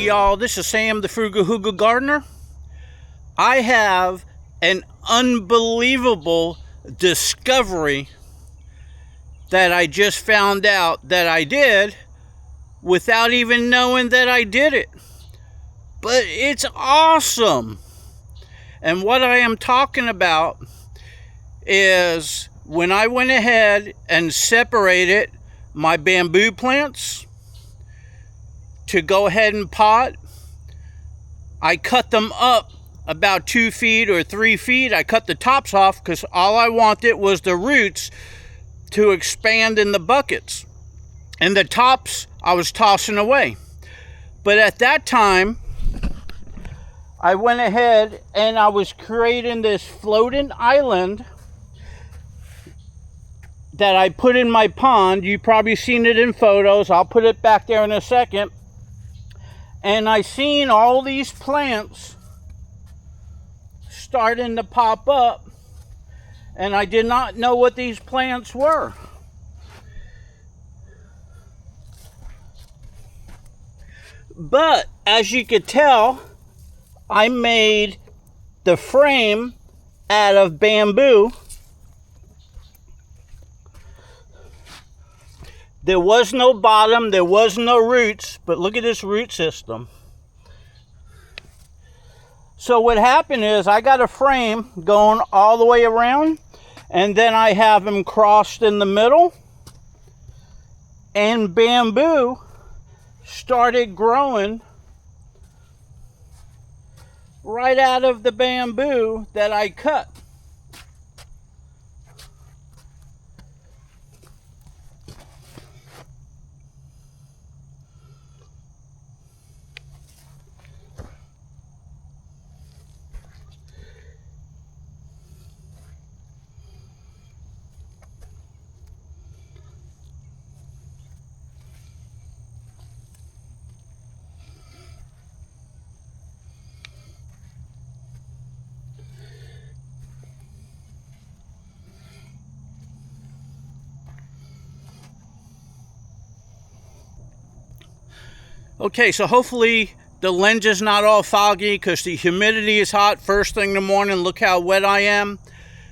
y'all, this is Sam the Frugal Hooga Gardener. I have an unbelievable discovery that I just found out that I did without even knowing that I did it. But it's awesome. And what I am talking about is when I went ahead and separated my bamboo plants to go ahead and pot, I cut them up about 2 feet or 3 feet. I cut the tops off because all I wanted was the roots to expand in the buckets. And the tops I was tossing away. But at that time, I went ahead and I was creating this floating island that I put in my pond. You've probably seen it in photos. I'll put it back there in a second. And I seen all these plants starting to pop up, and I did not know what these plants were. But as you could tell, I made the frame out of bamboo. There was no bottom, there was no roots, but look at this root system. So what happened is I got a frame going all the way around, and then I have them crossed in the middle, and bamboo started growing right out of the bamboo that I cut. Okay, so hopefully the lens is not all foggy because the humidity is hot first thing in the morning. Look how wet I am.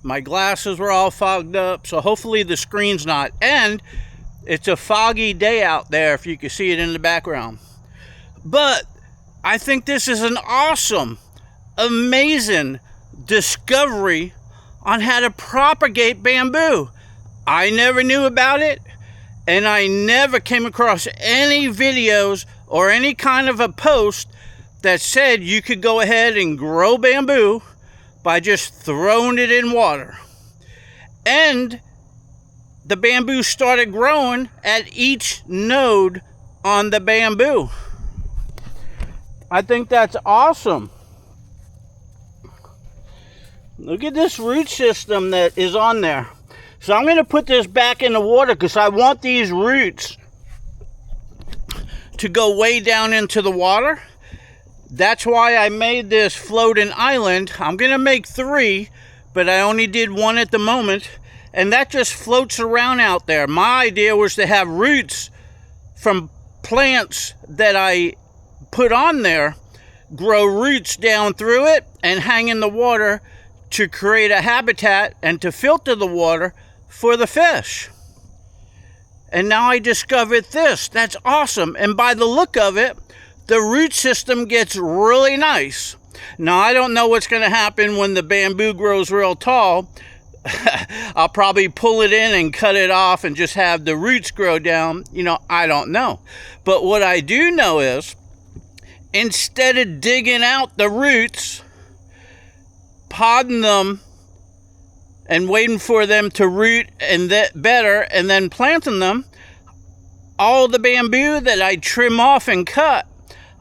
My glasses were all fogged up, so hopefully the screen's not. And it's a foggy day out there if you can see it in the background. But I think this is an awesome, amazing discovery on how to propagate bamboo. I never knew about it, and I never came across any videos or any kind of a post that said you could go ahead and grow bamboo by just throwing it in water. And the bamboo started growing at each node on the bamboo. I think that's awesome. Look at this root system that is on there. So I'm going to put this back in the water because I want these roots to go way down into the water. That's why I made this floating island. I'm going to make 3, but I only did 1 at the moment. And that just floats around out there. My idea was to have roots from plants that I put on there grow roots down through it and hang in the water to create a habitat and to filter the water for the fish. And now I discovered this. That's awesome. And by the look of it, the root system gets really nice. Now, I don't know what's going to happen when the bamboo grows real tall. I'll probably pull it in and cut it off and just have the roots grow down. You know, I don't know. But what I do know is, instead of digging out the roots, podding them, and waiting for them to root and better, and then planting them, all the bamboo that I trim off and cut,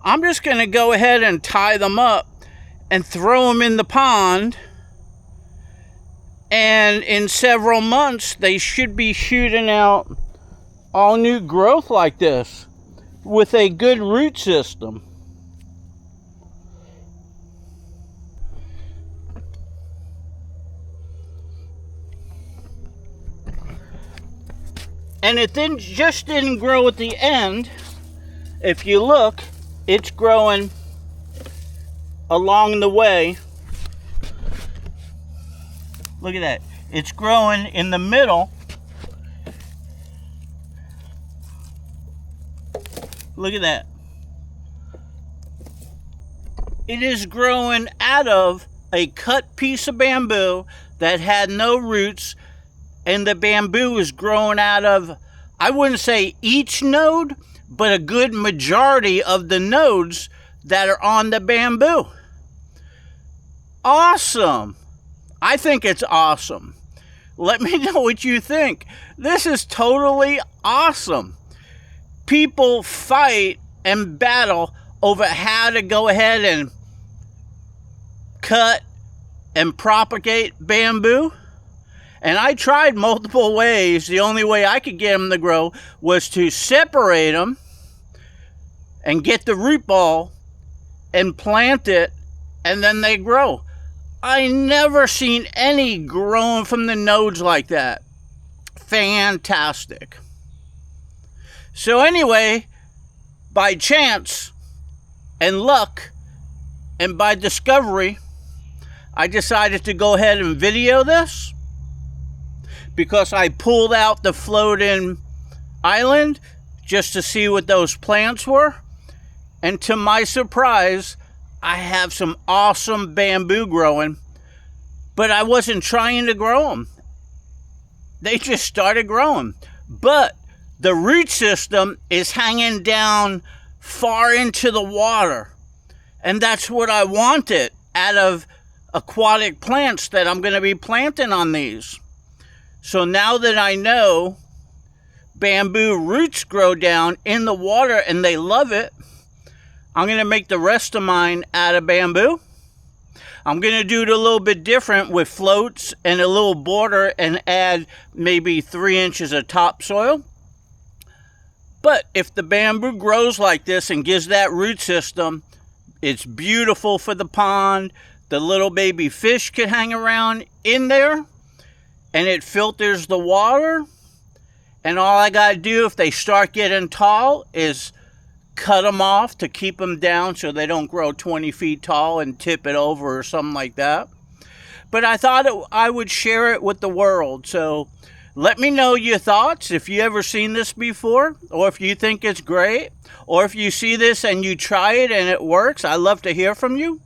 I'm just going to go ahead and tie them up and throw them in the pond. And in several months, they should be shooting out all new growth like this with a good root system. And it just didn't grow at the end. If you look, it's growing along the way. Look at that. It's growing in the middle. Look at that. It is growing out of a cut piece of bamboo that had no roots, and the bamboo is growing out of, I wouldn't say each node, but a good majority of the nodes that are on the bamboo. Awesome. I think it's awesome. Let me know what you think. This is totally awesome. People fight and battle over how to go ahead and cut and propagate bamboo. And I tried multiple ways. The only way I could get them to grow was to separate them and get the root ball and plant it, and then they grow. I never seen any growing from the nodes like that. Fantastic. So anyway, by chance and luck and by discovery, I decided to go ahead and video this because I pulled out the floating island just to see what those plants were. And to my surprise, I have some awesome bamboo growing, but I wasn't trying to grow them. They just started growing. But the root system is hanging down far into the water. And that's what I wanted out of aquatic plants that I'm going to be planting on these. So now that I know bamboo roots grow down in the water and they love it, I'm going to make the rest of mine out of bamboo. I'm going to do it a little bit different with floats and a little border and add maybe 3 inches of topsoil. But if the bamboo grows like this and gives that root system, it's beautiful for the pond. The little baby fish could hang around in there, and it filters the water. And all I got to do if they start getting tall is cut them off to keep them down so they don't grow 20 feet tall and tip it over or something like that. But I thought I would share it with the world. So let me know your thoughts if you ever seen this before, or if you think it's great, or if you see this and you try it and it works. I'd love to hear from you.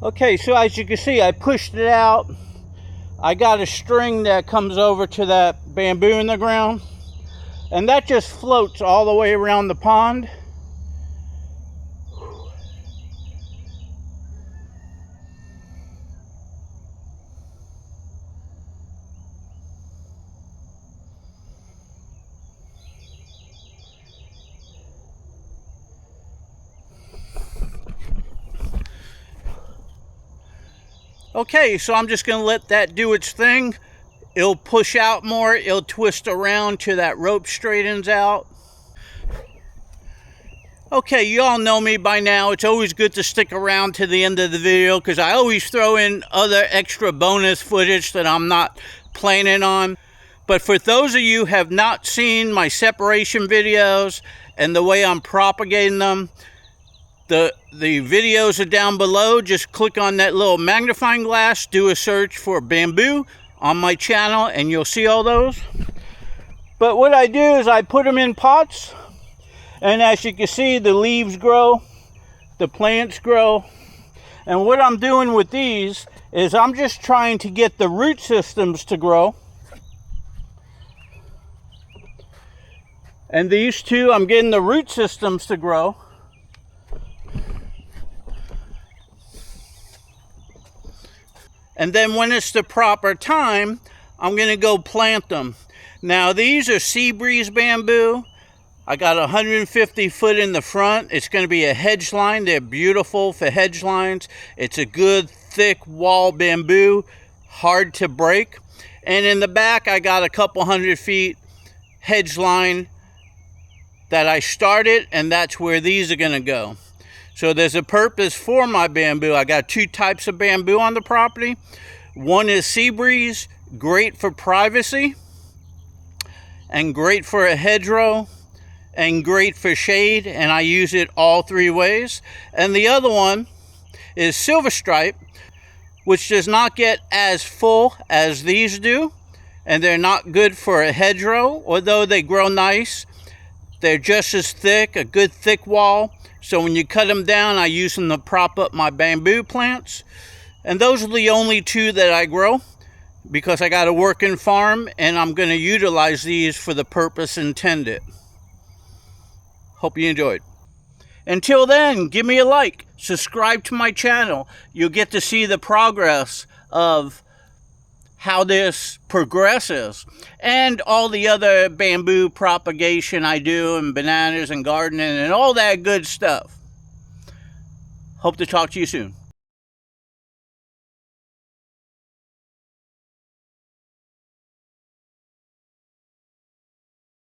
Okay, so as you can see, I pushed it out. I got a string that comes over to that bamboo in the ground, and that just floats all the way around the pond. Okay, so I'm just gonna let that do its thing. It'll push out more, it'll twist around till that rope straightens out. Okay, you all know me by now. It's always good to stick around to the end of the video because I always throw in other extra bonus footage that I'm not planning on. But for those of you who have not seen my separation videos and the way I'm propagating them, the videos are down below. Just click on that little magnifying glass, do a search for bamboo on my channel, and you'll see all those. But what I do is I put them in pots. And as you can see, the leaves grow, the plants grow. And what I'm doing with these is I'm just trying to get the root systems to grow. And these two, I'm getting the root systems to grow. And then when it's the proper time, I'm gonna go plant them. Now these are Seabreeze Bamboo. I got 150 foot in the front. It's going to be a hedge line. They're beautiful for hedge lines. It's a good thick wall bamboo, hard to break. And in the back, I got a couple 100 feet hedge line that I started, and that's where these are going to go. So there's a purpose for my bamboo. I got two types of bamboo on the property. One is Seabreeze, great for privacy and great for a hedgerow and great for shade, and I use it all three ways. And the other one is Silver Stripe, which does not get as full as these do, and they're not good for a hedgerow, although they grow nice. They're just as thick, a good thick wall, so when you cut them down, I use them to prop up my bamboo plants. And those are the only two that I grow because I got a working farm, and I'm going to utilize these for the purpose intended. Hope you enjoyed. Until then, give me a like, subscribe to my channel. You'll get to see the progress of how this progresses and all the other bamboo propagation I do, and bananas and gardening and all that good stuff. Hope to talk to you soon.